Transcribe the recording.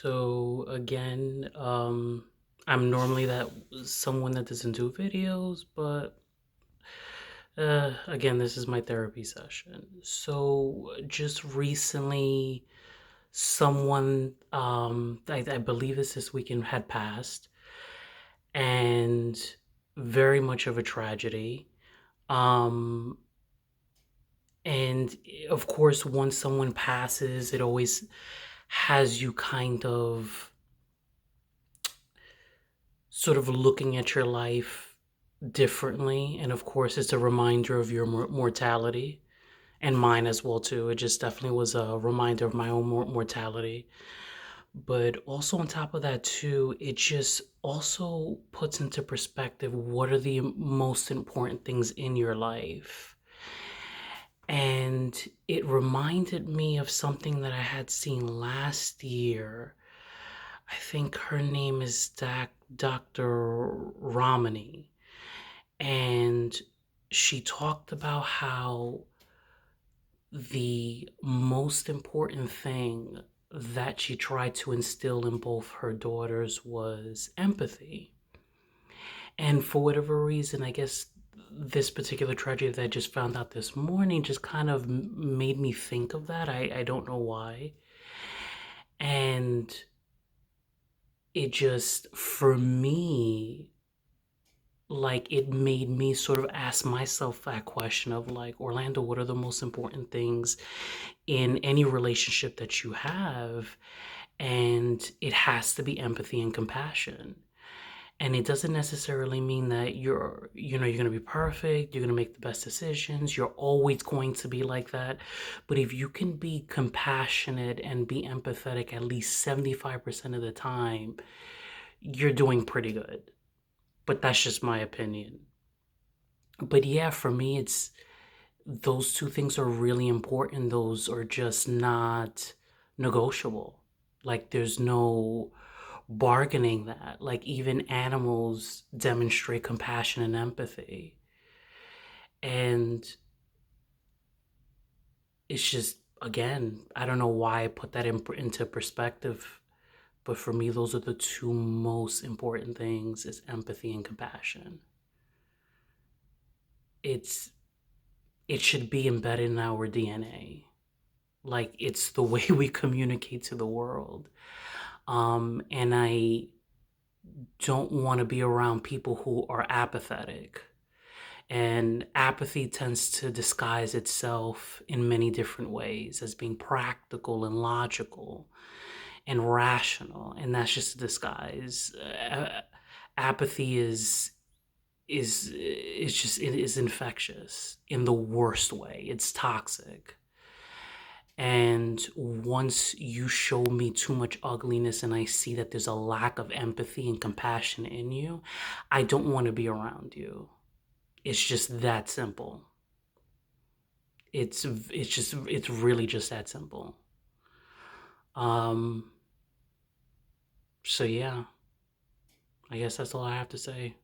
So again, I'm normally that someone that doesn't do videos, but again, this is my therapy session. So just recently, someone, I believe it's this weekend, had passed, and very much of a tragedy. Um, and of course, once someone passes, it always has you kind of sort of looking at your life differently. And of course, it's a reminder of your mortality and mine as well too. It just definitely was a reminder of my own mortality. But also on top of that too, it just also puts into perspective what are the most important things in your life. And it reminded me of something that I had seen last year. I think her name is Dr. Ramani. And she talked about how the most important thing that she tried to instill in both her daughters was empathy. And for whatever reason, I guess this particular tragedy that I just found out this morning just kind of made me think of that. I don't know why. And it just, for me, like it made me sort of ask myself that question of like, Orlando, what are the most important things in any relationship that you have? And it has to be empathy and compassion. And it doesn't necessarily mean that you're going to be perfect, you're going to make the best decisions, you're always going to be like that. But if you can be compassionate and be empathetic at least 75% of the time, you're doing pretty good. But that's just my opinion. But yeah, for me, it's those two things are really important. Those are just not negotiable. Like, there's no bargaining that. Like, even animals demonstrate compassion and empathy. And it's just, again, I don't know why I put that into perspective. But for me, those are the two most important things is empathy and compassion. It's it should be embedded in our DNA. Like it's the way we communicate to the world. And I don't want to be around people who are apathetic. And apathy tends to disguise itself in many different ways as being practical and logical and rational. And that's just a disguise. Apathy is just it is infectious in the worst way. It's toxic. And once you show me too much ugliness and I see that there's a lack of empathy and compassion in you, I don't want to be around you. It's just that simple. It's really just that simple. Um so yeah, I guess that's all I have to say.